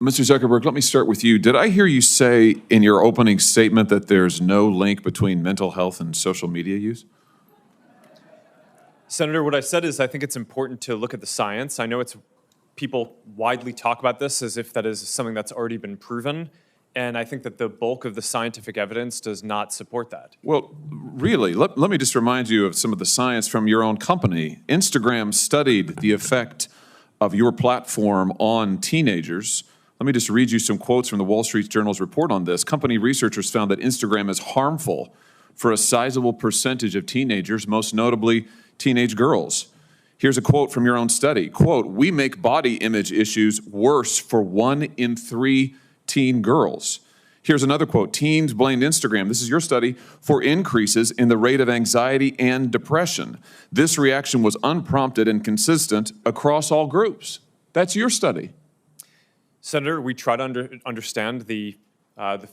Mr. Zuckerberg, let me start with you. Did I hear you say in your opening statement that there's no link between mental health and social media use? Senator, what I said is I think it's important to look at the science. I know people widely talk about this as if that is something that's already been proven, and I think that the bulk of the scientific evidence does not support that. Well, really, let me just remind you of some of the science from your own company. Instagram studied the effect of your platform on teenagers. Let me just read you some quotes from the Wall Street Journal's report on this. Company researchers found that Instagram is harmful for a sizable percentage of teenagers, most notably teenage girls. Here's a quote from your own study. Quote, "We make body image issues worse for 1 in 3 teen girls." Here's another quote. "Teens blamed Instagram," this is your study, "for increases in the rate of anxiety and depression. This reaction was unprompted and consistent across all groups." That's your study. Senator, we try to understand the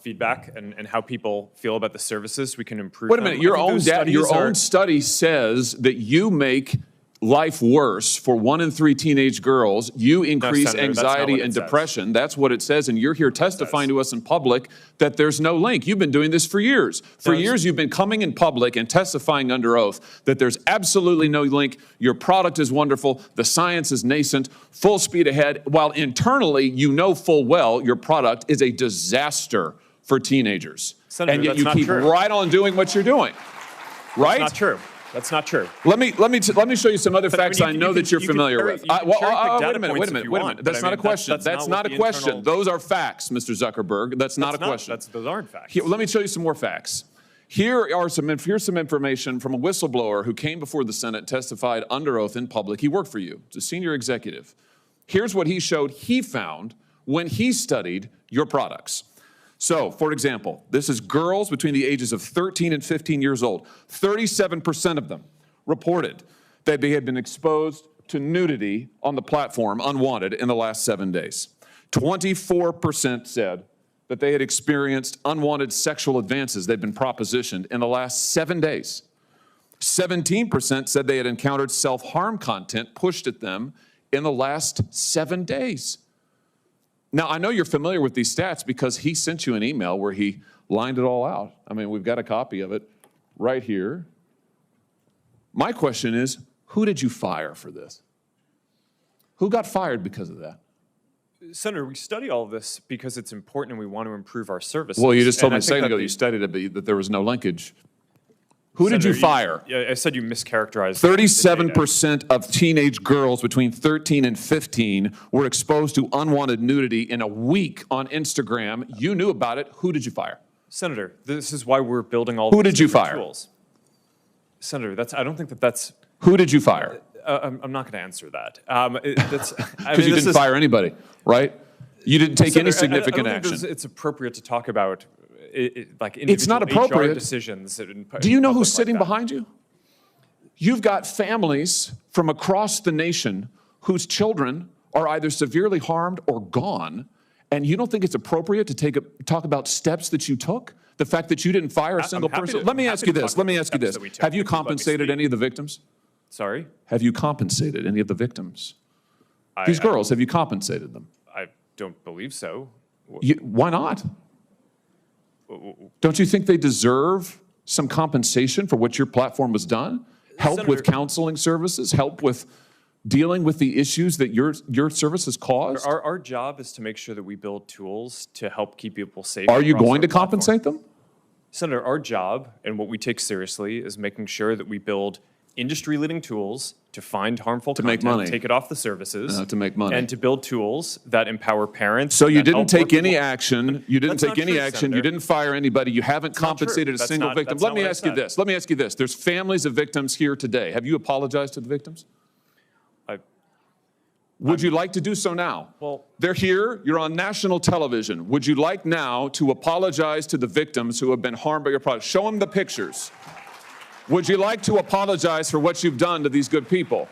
feedback and how people feel about the services. We can improve Wait a minute, them. your own study says that you make life worse for 1 in 3 teenage girls. You increase Senator, anxiety and depression. That's what it says, and you're here testifying to us in public that there's no link. You've been doing this for years. For years, you've been coming in public and testifying under oath that there's absolutely no link. Your product is wonderful. The science is nascent, full speed ahead, while internally, you know full well your product is a disaster for teenagers. Senator, and yet you keep right on doing what you're doing. Right? That's not true. That's not true. Let me show you some other facts I know that you're familiar with. Wait a minute. That's not a question. That's not a question. Those are facts, Mr. Zuckerberg. That's not a question. Those aren't facts. Let me show you some more facts. Here's some information from a whistleblower who came before the Senate, testified under oath in public. He worked for you. He's a senior executive. Here's what he showed he found when he studied your products. So, for example, this is girls between the ages of 13 and 15 years old. 37% of them reported that they had been exposed to nudity on the platform unwanted in the last 7 days. 24% said that they had experienced unwanted sexual advances they'd been propositioned in the last 7 days. 17% said they had encountered self-harm content pushed at them in the last 7 days. Now, I know you're familiar with these stats because he sent you an email where he lined it all out. I mean, we've got a copy of it right here. My question is, who did you fire for this? Who got fired because of that? Senator, we study all of this because it's important and we want to improve our services. Well, you just told me a second ago you studied it, that there was no linkage. Who did you fire? I said you mischaracterized. 37% of teenage girls between 13 and 15 were exposed to unwanted nudity in a week on Instagram. You knew about it. Who did you fire? Senator, this is why we're building all Who these did you fire? tools. Senator, I don't think that's... Who did you fire? I'm not going to answer that. Because you didn't fire anybody, right? You didn't take any significant action. It's appropriate to talk about like it's not appropriate. HR decisions. Do you know who's sitting behind you? You've got families from across the nation whose children are either severely harmed or gone, and you don't think it's appropriate to talk about steps that you took? The fact that you didn't fire a single person? Let me ask you this. Have you compensated any of the victims? Sorry? Have you compensated any of the victims? These girls, have you compensated them? I don't believe so. Why not? Don't you think they deserve some compensation for what your platform has done? Help Senator, with counseling services? Help with dealing with the issues that your services caused? Our job is to make sure that we build tools to help keep people safe. Are you going to compensate them? Senator, our job and what we take seriously is making sure that we build industry-leading tools to find harmful content, make money, take it off the services, to make money, and to build tools that empower parents. So you didn't take any action. You didn't take any action. Senator. You didn't fire anybody. You haven't compensated a single victim. Let me ask you this. Let me ask you this. There's families of victims here today. Have you apologized to the victims? Would you like to do so now? Well, they're here. You're on national television. Would you like now to apologize to the victims who have been harmed by your product? Show them the pictures. Would you like to apologize for what you've done to these good people?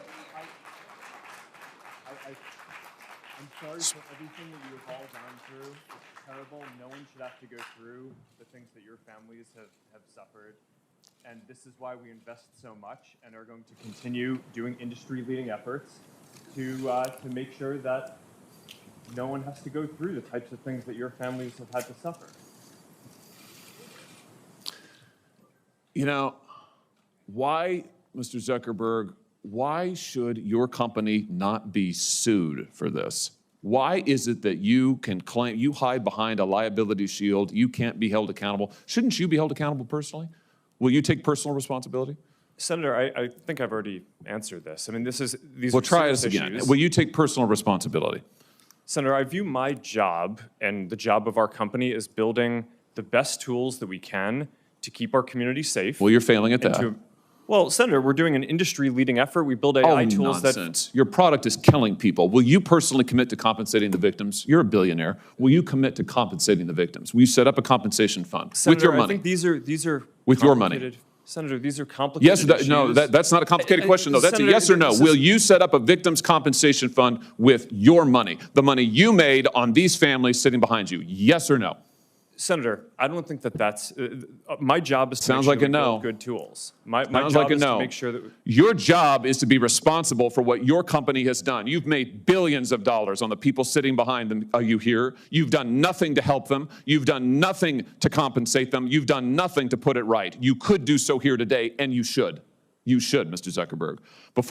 I'm sorry for everything that you have all gone through. It's terrible. No one should have to go through the things that your families have suffered. And this is why we invest so much and are going to continue doing industry-leading efforts to make sure that no one has to go through the types of things that your families have had to suffer. You know, why, Mr. Zuckerberg, why should your company not be sued for this? Why is it that you can claim, you hide behind a liability shield, you can't be held accountable? Shouldn't you be held accountable personally? Will you take personal responsibility? Senator, I think I've already answered this. I mean, these Well, are try serious this again. issues. Will you take personal responsibility? Senator, I view my job and the job of our company as building the best tools that we can to keep our community safe. Well, you're failing at and that. Well, Senator, we're doing an industry-leading effort. We build AI tools nonsense. Your product is killing people. Will you personally commit to compensating the victims? You're a billionaire. Will you commit to compensating the victims? Will you set up a compensation fund Senator, with your I money? think these are With your money. complicated- Senator, these are complicated Yes, no, issues. that's not a complicated question, though. That's Senator, a yes or no. this is- Will you set up a victims' compensation fund with your money, the money you made on these families sitting behind you? Yes or no? Senator, I don't think that's my job is to Sounds make sure like a that we no. build good tools. My Sounds job like a is no. to make sure that Your job is to be responsible for what your company has done. You've made billions of dollars on the people sitting behind them. Are you here? You've done nothing to help them. You've done nothing to compensate them. You've done nothing to put it right. You could do so here today, and you should. You should, Mr. Zuckerberg. Before